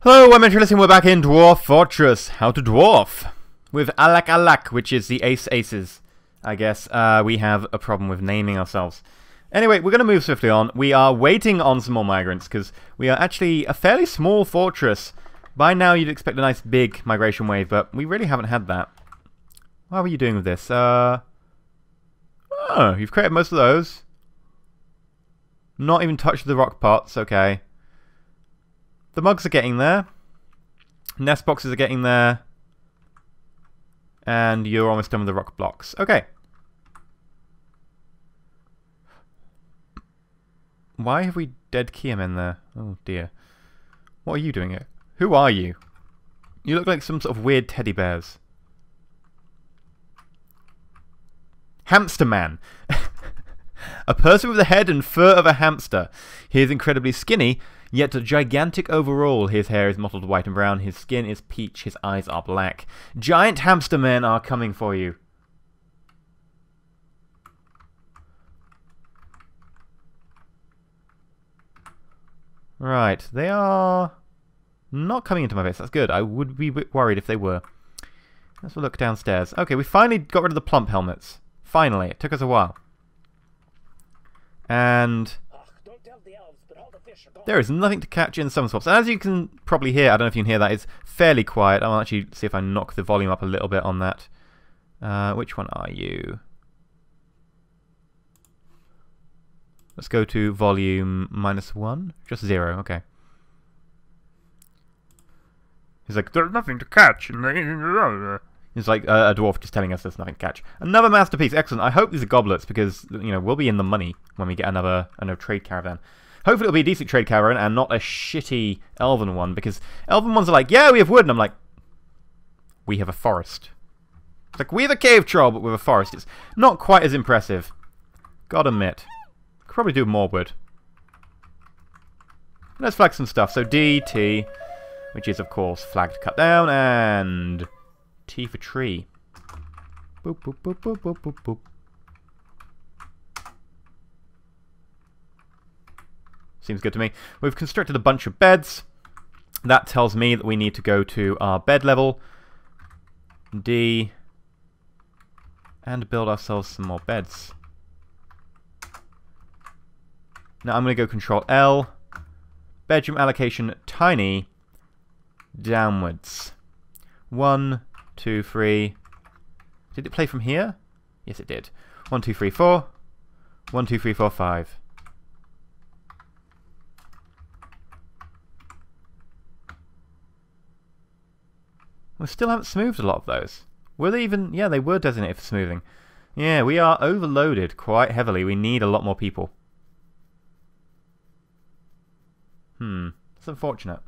Hello, I'm EnterElysium. We're back in Dwarf Fortress. How to dwarf with Alak, which is the aces. I guess we have a problem with naming ourselves. Anyway, we're going to move swiftly on. We are waiting on some more migrants because we are actually a fairly small fortress. By now, you'd expect a nice big migration wave, but we really haven't had that. How are you doing with this? Oh, you've created most of those. Not even touched the rock pots. Okay. The mugs are getting there. Nest boxes are getting there. And you're almost done with the rock blocks. Okay. Why have we dead Kiam in there? Oh dear. What are you doing here? Who are you? You look like some sort of weird teddy bears. Hamster man. A person with the head and fur of a hamster. He is incredibly skinny, yet gigantic overall. His hair is mottled white and brown, his skin is peach, his eyes are black. Giant hamster men are coming for you. Right, they are not coming into my base. That's good. I would be a bit worried if they were. Let's look downstairs. Okay, we finally got rid of the plump helmets. Finally, it took us a while. And there is nothing to catch in some swamps. And as you can probably hear, I don't know if you can hear that, it's fairly quiet. I'll actually see if I knock the volume up a little bit on that. Which one are you? Let's go to volume -1. Just 0, okay. He's like, there's nothing to catch. It's like a dwarf just telling us there's nothing to catch. Another masterpiece, excellent. I hope these are goblets because, you know, we'll be in the money when we get another trade caravan. Hopefully it'll be a decent trade caravan and not a shitty elven one, because elven ones are like, yeah, we have wood, and I'm like, we have a forest. It's like, we have a cave troll, but with a forest. It's not quite as impressive. Gotta admit. Could probably do more wood. Let's flag some stuff. So D, T, which is, of course, flag to cut down, and T for tree. Boop, boop, boop, boop, boop, boop, boop. Seems good to me. We've constructed a bunch of beds. That tells me that we need to go to our bed level. D. And build ourselves some more beds. Now I'm going to go Control L. Bedroom allocation tiny. Downwards. 1, 2, 3. Did it play from here? Yes, it did. 1, 2, 3, 4. 1, 2, 3, 4, 5. We still haven't smoothed a lot of those. Were they even... Yeah, they were designated for smoothing. Yeah, we are overloaded quite heavily. We need a lot more people. It's unfortunate.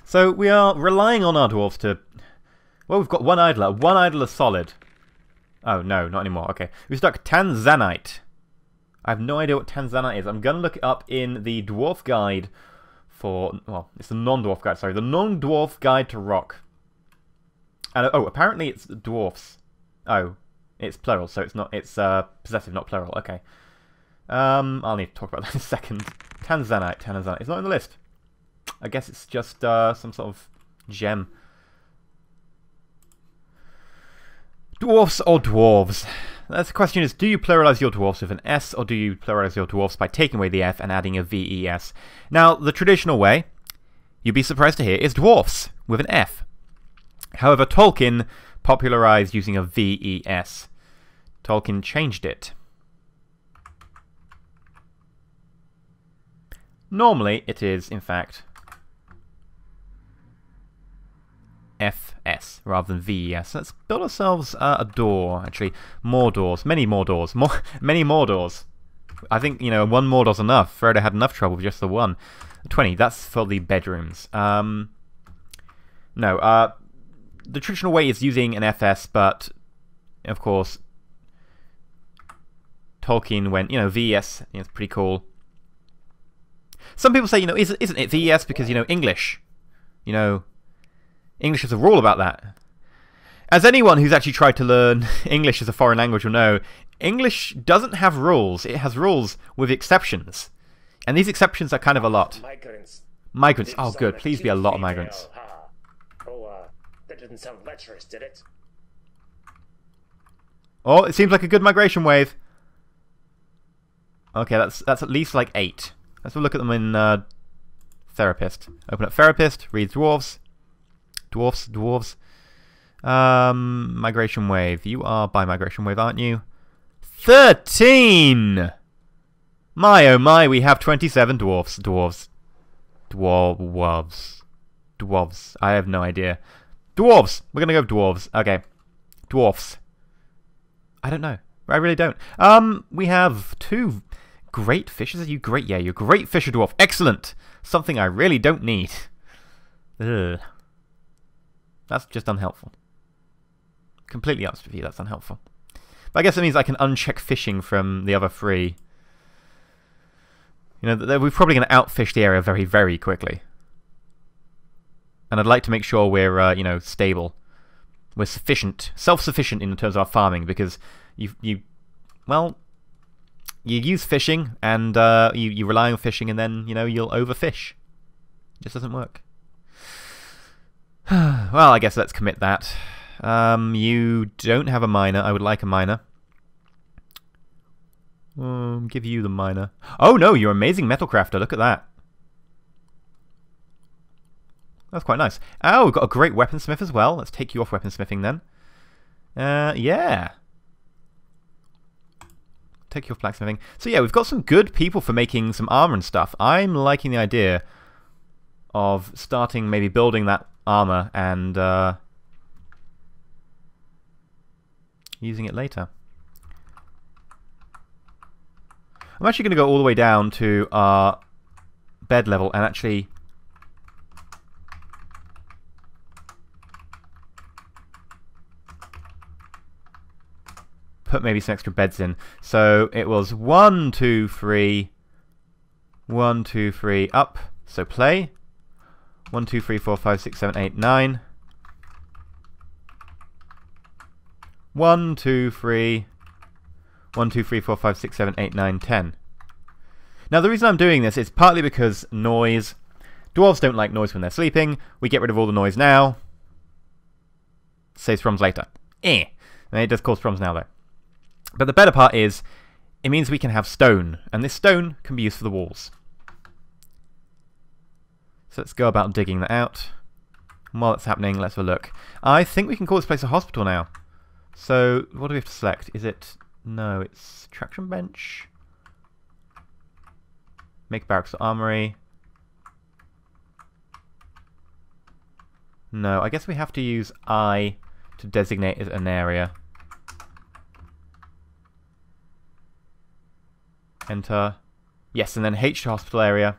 So we are relying on our dwarves to... Well, we've got one idler. One idler solid. Oh, no, not anymore. Okay. We stuck Tanzanite. I have no idea what Tanzanite is. I'm going to look it up in the dwarf guide for... Well, it's the non-dwarf guide, sorry. The non-dwarf guide to rock. And, oh, apparently it's dwarfs. Oh, it's plural, so it's not... It's possessive, not plural. Okay. I'll need to talk about that in a second. Tanzanite. It's not on the list. I guess it's just some sort of gem. Dwarfs or dwarves? The question is, do you pluralize your dwarfs with an S, or do you pluralize your dwarfs by taking away the F and adding a VES? Now, the traditional way, you'd be surprised to hear, is dwarfs with an F. However, Tolkien popularized using a VES. Tolkien changed it. Normally, it is, in fact, FS rather than VES. Let's build ourselves a door, actually. More doors. Many more doors. Many more doors. I think, you know, one more door's enough. Frodo had enough trouble with just the one. 20. That's for the bedrooms. No. The traditional way is using an FS, but, of course, Tolkien went, you know, VES. You know, it's pretty cool. Some people say, you know, isn't it VES because, you know, English. You know, English has a rule about that. As anyone who's actually tried to learn English as a foreign language will know, English doesn't have rules. It has rules with exceptions. And these exceptions are kind of a lot. Migrants. Oh, good. Please be a lot of migrants. Oh, that didn't sound lecherous, did it? Oh, it seems like a good migration wave. Okay, that's at least like 8. Let's have a look at them in Therapist. Open up Therapist, read Dwarves. Dwarves. Migration wave. You are by migration wave, aren't you? 13! My oh my, we have 27 dwarves. Dwarves. I have no idea. Dwarves! We're gonna go dwarves. Okay. Dwarfs. I don't know. I really don't. We have 2 great fishes. Are you great? Yeah, you're great fisher dwarf. Excellent! Something I really don't need. Ugh. That's just unhelpful. Completely honest with you, that's unhelpful. But I guess it means I can uncheck fishing from the other 3. You know, we're probably going to outfish the area very, very quickly. And I'd like to make sure we're, you know, stable. We're sufficient, self-sufficient in terms of our farming, because you use fishing, and you rely on fishing, and then, you know, you'll overfish. It just doesn't work. Well, I guess let's commit that. You don't have a miner. I would like a miner. Give you the miner. Oh no, you're amazing metal crafter. Look at that. That's quite nice. Oh, we've got a great weaponsmith as well. Let's take you off weaponsmithing then. Yeah. Take you off blacksmithing. So yeah, we've got some good people for making some armor and stuff. I'm liking the idea of starting maybe building that armor and using it later. I'm actually going to go all the way down to our bed level and actually put maybe some extra beds in. So it was 1, 2, 3, 1, 2, 3, up. So play. 1, 2, 3, 4, 5, 6, 7, 8, 9. 1, 2, 3. 1, 2, 3, 4, 5, 6, 7, 8, 9, 10. Now the reason I'm doing this is partly because noise. Dwarves don't like noise when they're sleeping. We get rid of all the noise now. Saves problems later. And it does cause problems now though. But the better part is, it means we can have stone. And this stone can be used for the walls. So let's go about digging that out. And while that's happening, let's have a look. I think we can call this place a hospital now. So what do we have to select? Is it... No, it's traction bench. Make barracks or armory. No, I guess we have to use I to designate as an area. Enter. Yes, and then H to hospital area.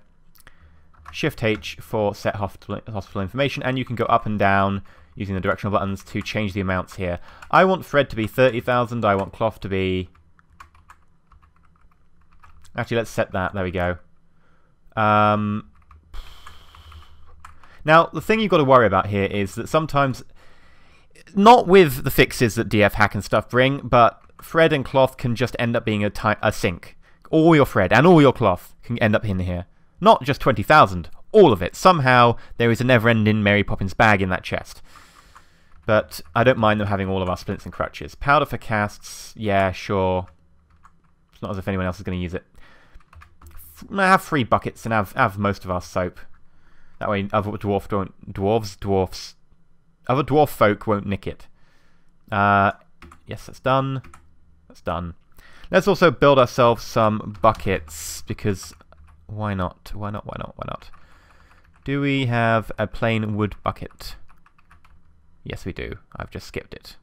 Shift H for set hospital information, and you can go up and down using the directional buttons to change the amounts here. I want thread to be 30,000. I want cloth to be... Actually, let's set that. There we go. Now, the thing you've got to worry about here is that sometimes, not with the fixes that DF hack and stuff bring, but thread and cloth can just end up being a sink. All your thread and all your cloth can end up in here. Not just 20,000, all of it. Somehow, there is a never-ending Mary Poppins bag in that chest. But I don't mind them having all of our splints and crutches. Powder for casts, yeah, sure. It's not as if anyone else is going to use it. I have 3 buckets and have most of our soap. That way other dwarfs. Other dwarf folk won't nick it. Yes, that's done. That's done. Let's also build ourselves some buckets, because why not? Why not? Why not? Why not? Do we have a plain wood bucket? Yes, we do. I've just skipped it.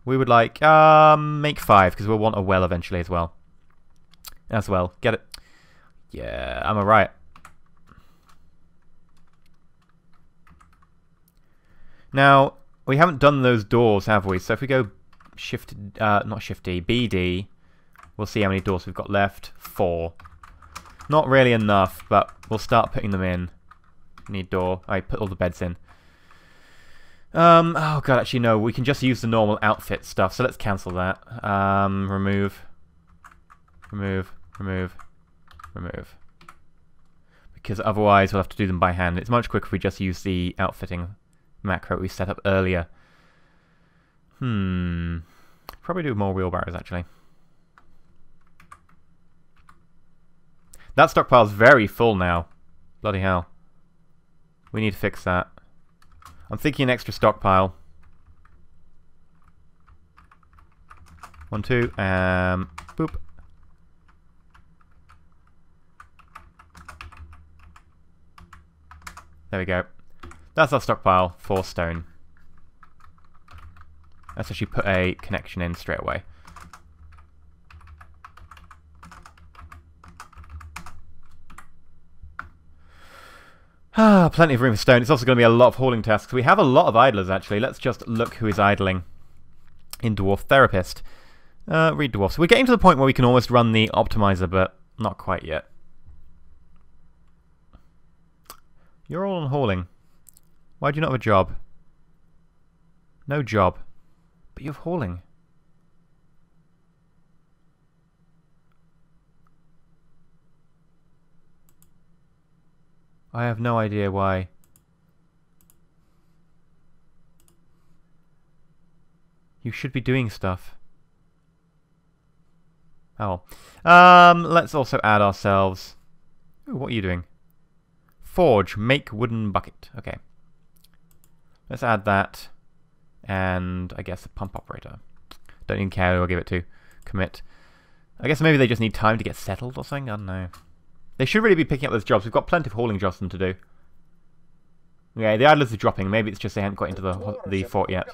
We would like, make 5, because we'll want a well eventually as well. Get it? Yeah, I'm alright. Now, we haven't done those doors, have we? So if we go shift, not shift D, BD, we'll see how many doors we've got left. 4. Not really enough, but we'll start putting them in. Need door. I put all the beds in. Oh god, actually no, we can just use the normal outfit stuff, so let's cancel that. Remove. Remove. Remove. Remove. Because otherwise we'll have to do them by hand. It's much quicker if we just use the outfitting macro we set up earlier. Probably do more wheelbarrows, actually. That stockpile's very full now. Bloody hell. We need to fix that. I'm thinking an extra stockpile. 1, 2, boop. There we go. That's our stockpile, 4 stone. Let's actually put a connection in straight away. Plenty of room for stone. It's also going to be a lot of hauling tasks. We have a lot of idlers, actually. Let's just look who is idling in Dwarf Therapist. Read Dwarf. So we're getting to the point where we can almost run the optimizer, but not quite yet. You're all on hauling. Why do you not have a job? No job. But you have hauling. I have no idea why. You should be doing stuff. Oh. Let's also add ourselves... Ooh, what are you doing? Forge, make wooden bucket. Okay. Let's add that. And I guess a pump operator. Don't even care who I'll give it to. Commit. I guess maybe they just need time to get settled or something? I don't know. They should really be picking up those jobs. We've got plenty of hauling jobs for them to do. Yeah, the idlers are dropping. Maybe it's just they haven't got into the fort yet.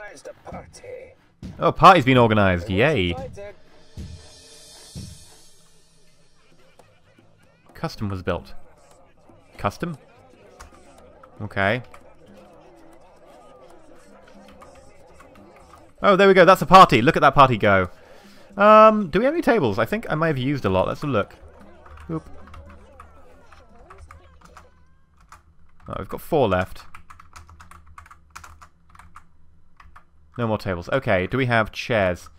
Oh, party's been organised. Yay. Custom was built. Custom? Okay. Oh, there we go. That's a party. Look at that party go. Do we have any tables? I think I might have used a lot. Let's have a look. Oop. Oh, we've got 4 left. No more tables. Okay, do we have chairs?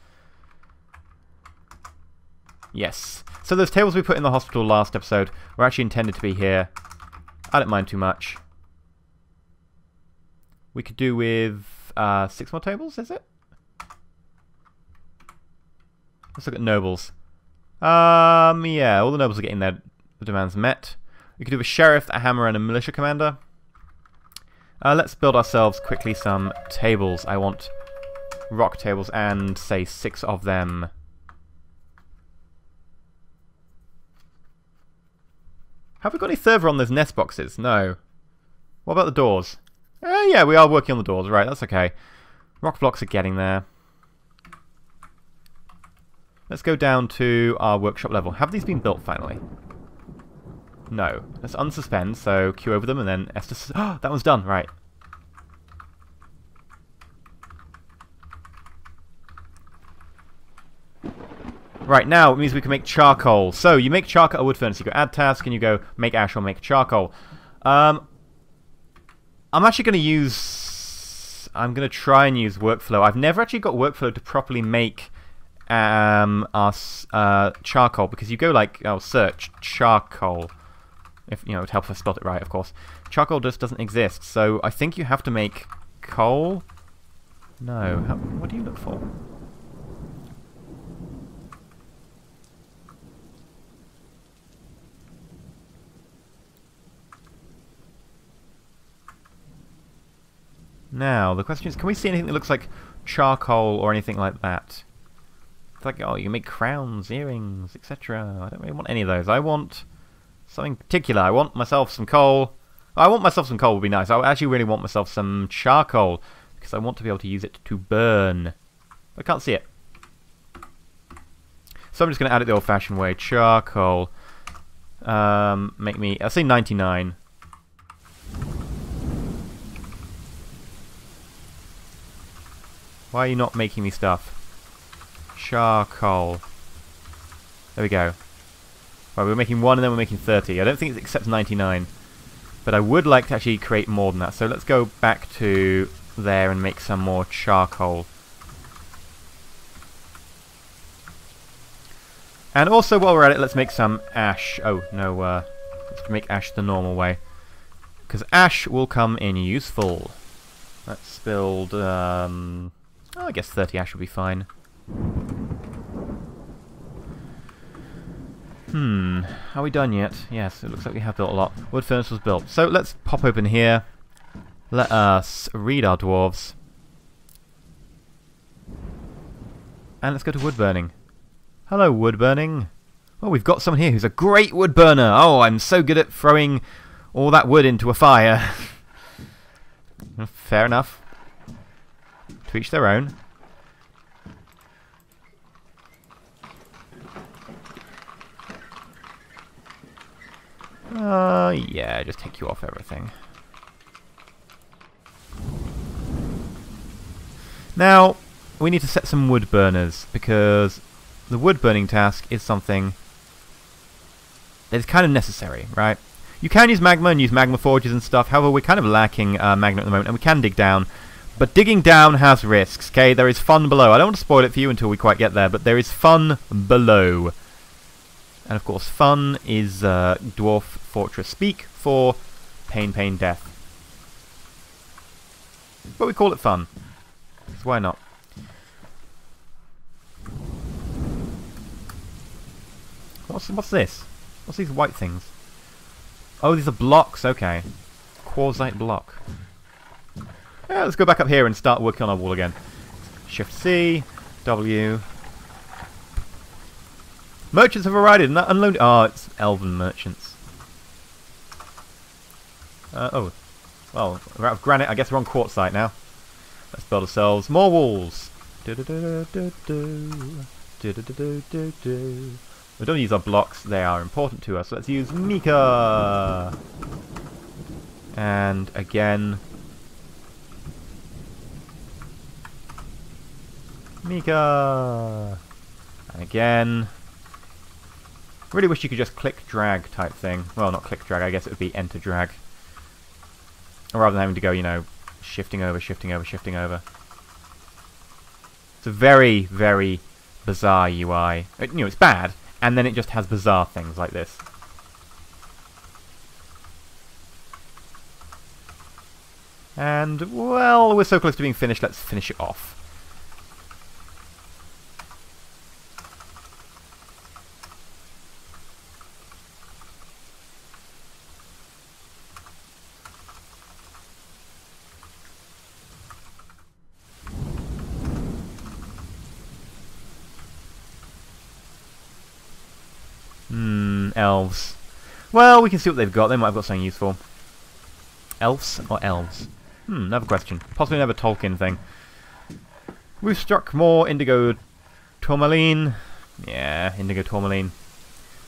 Yes. So those tables we put in the hospital last episode were actually intended to be here. I don't mind too much. We could do with 6 more tables, is it? Let's look at nobles. Yeah, all the nobles are getting their demands met. We could do a sheriff, a hammer, and a militia commander. Let's build ourselves quickly some tables. I want rock tables and, say, 6 of them. Have we got any further on those nest boxes? No. What about the doors? Yeah, we are working on the doors. Right, that's okay. Rock blocks are getting there. Let's go down to our workshop level. Have these been built finally? No. Let's unsuspend, so queue over them and then S to... Oh, that one's done, right. Right, now it means we can make charcoal. So, you make charcoal at a wood furnace. You go add task and you go make ash or make charcoal. I'm actually going to use... I'm going to try and use workflow. I've never actually got workflow to properly make our charcoal, because you go like, oh, search charcoal. If, you know, it helps if I spelled it right, of course. Charcoal just doesn't exist, so I think you have to make coal? No. What do you look for? Now, the question is, can we see anything that looks like charcoal or anything like that? It's like, oh, you can make crowns, earrings, etc. I don't really want any of those. I want something particular. I want myself some coal. I want myself some coal would be nice. I actually really want myself some charcoal, because I want to be able to use it to burn. I can't see it. So I'm just going to add it the old-fashioned way. Charcoal. Make me... I'll say 99. Why are you not making me stuff? Charcoal. There we go. Right, we're making 1 and then we're making 30. I don't think it accepts 99. But I would like to actually create more than that. So let's go back to there and make some more charcoal. And also, while we're at it, let's make some ash. Oh, no, let's make ash the normal way. Because ash will come in useful. Let's build, oh, I guess 30 ash will be fine. Are we done yet? Yes, it looks like we have built a lot. Wood furnace was built. So let's pop open here. Let us read our dwarves. And let's go to wood burning. Hello, wood burning. Oh, we've got someone here who's a great wood burner. Oh, I'm so good at throwing all that wood into a fire. Fair enough. To each their own. Yeah, just take you off everything. Now, we need to set some wood burners, because the wood burning task is something that is kind of necessary, right? You can use magma and use magma forges and stuff, however we're kind of lacking magma at the moment, and we can dig down. But digging down has risks, okay? There is fun below. I don't want to spoil it for you until we quite get there, but there is fun below. And of course, fun is Dwarf Fortress speak for pain, pain, death. But we call it fun. So why not? What's this? What's these white things? Oh, these are blocks, okay. Quartzite block. Yeah, let's go back up here and start working on our wall again. Shift C, W. Merchants have arrived and unloaded. Oh, it's elven merchants. Oh. Well, we're out of granite. I guess we're on quartzite now. Let's build ourselves more walls. We don't use our blocks. They are important to us. Let's use Mika. And again. Mika. And again. Really wish you could just click drag type thing. Well, not click drag, I guess it would be enter drag. Or rather than having to go, you know, shifting over, shifting over, shifting over. It's a very, very bizarre UI. You know, it's bad, and then it just has bizarre things like this. And, well, we're so close to being finished, let's finish it off. Elves. Well, we can see what they've got. They might have got something useful. Elves or elves? Another question. Possibly another Tolkien thing. We've struck more indigo tourmaline. Yeah, indigo tourmaline.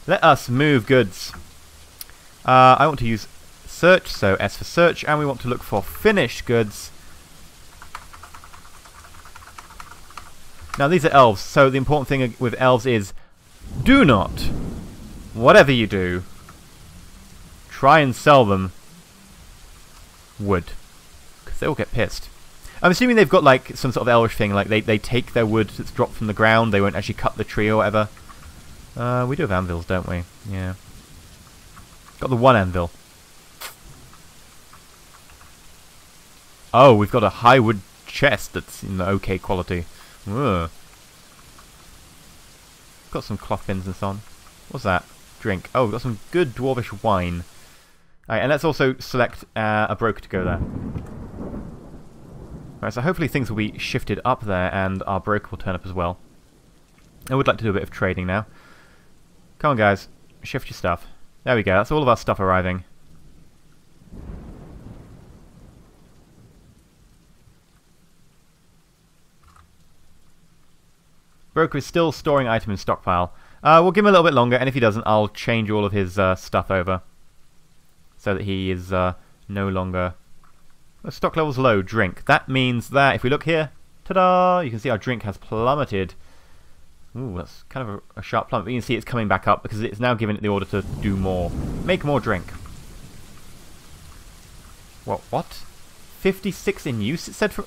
Let us move goods. I want to use search, so S for search, and we want to look for finished goods. Now these are elves, so the important thing with elves is do not, whatever you do, try and sell them wood, because they will get pissed. I'm assuming they've got like some sort of elvish thing, like they take their wood that's dropped from the ground, they won't actually cut the tree or whatever. We do have anvils, don't we? Yeah. Got the one anvil. Oh, we've got a high wood chest that's in the okay quality. Ugh. Got some cloth bins and so on. What's that? Drink. Oh, we've got some good dwarvish wine. Alright, and let's also select a broker to go there. Alright, so hopefully things will be shifted up there and our broker will turn up as well. I would like to do a bit of trading now. Come on guys, shift your stuff. There we go, that's all of our stuff arriving. Broker is still storing item in stockpile. We'll give him a little bit longer, and if he doesn't, I'll change all of his stuff over. So that he is no longer... stock level's low, drink. That means that, if we look here, ta-da! You can see our drink has plummeted. Ooh, that's kind of a sharp plummet, but you can see it's coming back up because it's now given it the order to do more. Make more drink. What? 56 in use, it said for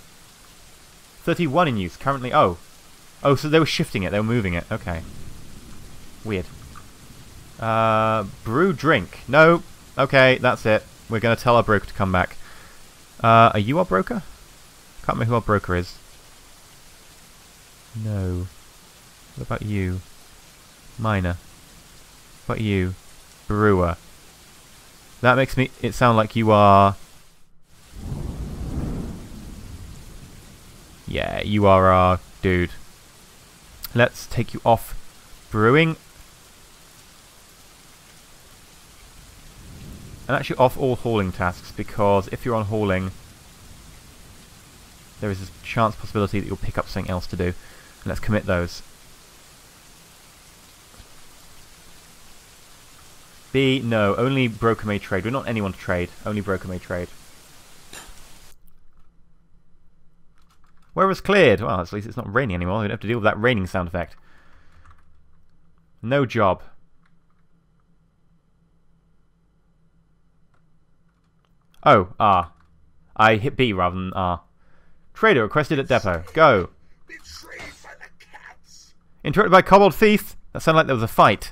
31 in use, currently. Oh, so they were shifting it, they were moving it, okay. Weird. Brew drink. No, okay, that's it. We're going to tell our broker to come back. Are you our broker? Can't remember who our broker is. No. What about you? Miner. What about you? Brewer. That makes it sound like you are... Yeah, you are our dude. Let's take you off brewing. And actually off all hauling tasks, because if you're on hauling, there is a chance possibility that you'll pick up something else to do. And let's commit those. B, no, only broker may trade. We're not anyone to trade, only broker may trade. Weather's cleared. Well, at least it's not raining anymore. We don't have to deal with that raining sound effect. No job. Oh, R. I hit B rather than R. Trader requested at depot. Go. Interrupted by Kobold Thief. That sounded like there was a fight.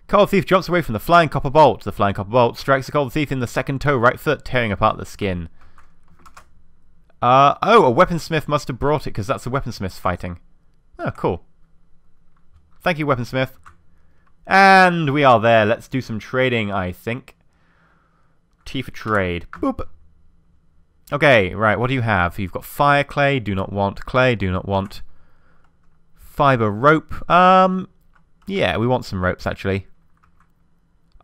Kobold Thief jumps away from the flying copper bolt. The flying copper bolt strikes the Kobold Thief in the second toe right foot, tearing apart the skin. Oh, a weaponsmith must have brought it because that's the weaponsmiths fighting. Oh, cool. Thank you, weaponsmith. And we are there. Let's do some trading, I think. T for trade. Boop. Okay, right, what do you have? You've got fire clay, do not want. Clay, do not want. Fiber rope. Yeah, we want some ropes, actually.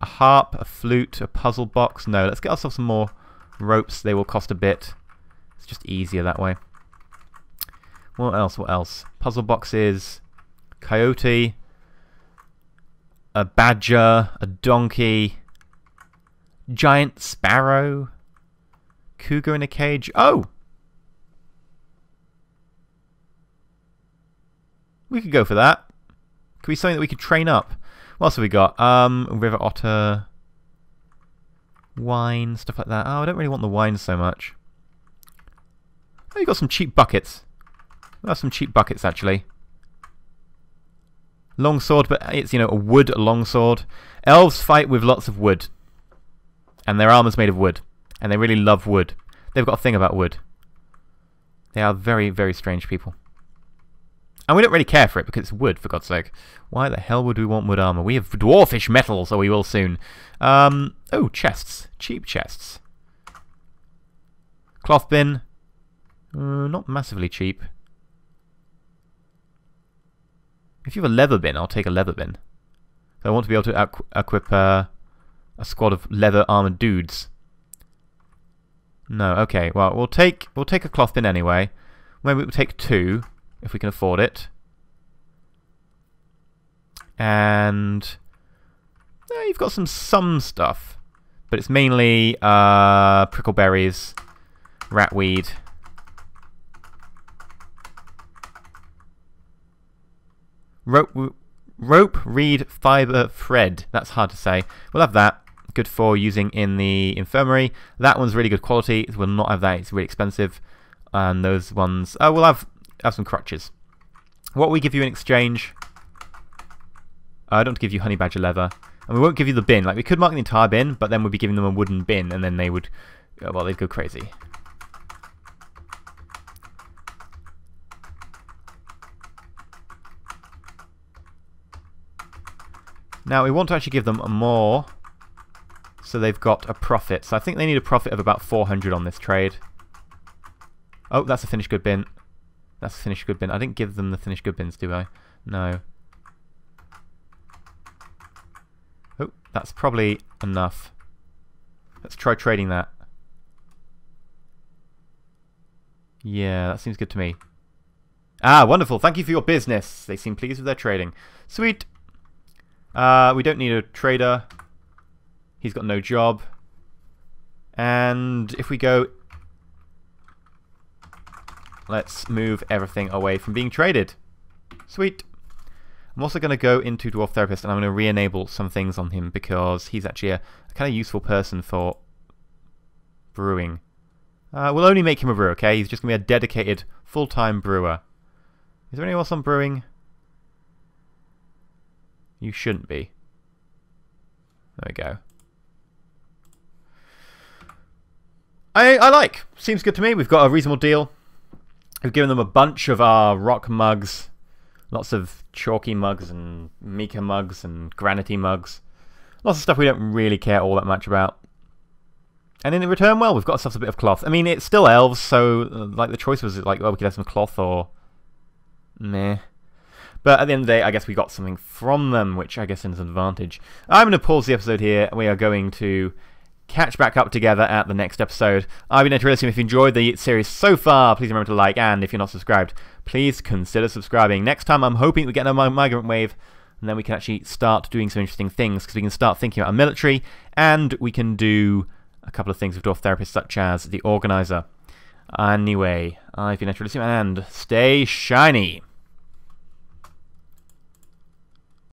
A harp, a flute, a puzzle box. No, let's get ourselves some more ropes. They will cost a bit. It's just easier that way. What else? What else? Puzzle boxes. Coyote. A badger. A donkey. Giant sparrow. Cougar in a cage. Oh! We could go for that. Could be something that we could train up. What else have we got? River otter. Wine, stuff like that. Oh, I don't really want the wine so much. Oh, you got some cheap buckets. We have some cheap buckets, actually. Longsword, but it's, you know, a wood longsword. Elves fight with lots of wood. And their armor's made of wood. And they really love wood. They've got a thing about wood. They are very, very strange people. And we don't really care for it because it's wood, for God's sake. Why the hell would we want wood armor? We have dwarfish metal, so we will soon. Oh, chests. Cheap chests. Cloth bin. Not massively cheap. If you have a leather bin, I'll take a leather bin. So I want to be able to equip a squad of leather armored dudes. No, okay. Well, we'll take a cloth bin anyway. Maybe we'll take 2 if we can afford it. And you've got some stuff, but it's mainly prickleberries, ratweed. Rope, reed, fibre, thread. That's hard to say. We'll have that. Good for using in the infirmary. That one's really good quality. We'll not have that. It's really expensive. And those ones... Oh, we'll have some crutches. What will we give you in exchange? I don't give you honey badger leather. And we won't give you the bin. Like, we could mark the entire bin, but then we'd be giving them a wooden bin, and then they would... Well, they'd go crazy. Now, we want to actually give them more, so they've got a profit. So I think they need a profit of about 400 on this trade. Oh, that's a finished good bin. That's a finished good bin. I didn't give them the finished good bins, do I? No. Oh, that's probably enough. Let's try trading that. Yeah, that seems good to me. Ah, wonderful. Thank you for your business. They seem pleased with their trading. Sweet. We don't need a trader. He's got no job. And if we go... Let's move everything away from being traded. Sweet. I'm also going to go into Dwarf Therapist and I'm going to re-enable some things on him because he's actually a kind of useful person for brewing. We'll only make him a brewer, okay? He's just going to be a dedicated, full-time brewer. Is there anyone else on brewing? You shouldn't be. There we go. I like. Seems good to me. We've got a reasonable deal. We've given them a bunch of our rock mugs. Lots of chalky mugs and mica mugs and granity mugs. Lots of stuff we don't really care all that much about. And in return, well, we've got ourselves a bit of cloth. I mean, it's still elves, so like the choice was like, well, we could have some cloth or meh. But at the end of the day, I guess we got something from them, which I guess is an advantage. I'm going to pause the episode here. We are going to catch back up together at the next episode. I've been EnterElysium. If you enjoyed the series so far, please remember to like, and if you're not subscribed, please consider subscribing. Next time, I'm hoping we get a migrant wave, and then we can actually start doing some interesting things, because we can start thinking about our military, and we can do a couple of things with Dwarf therapists, such as the Organizer. Anyway, I've been EnterElysium, and stay shiny!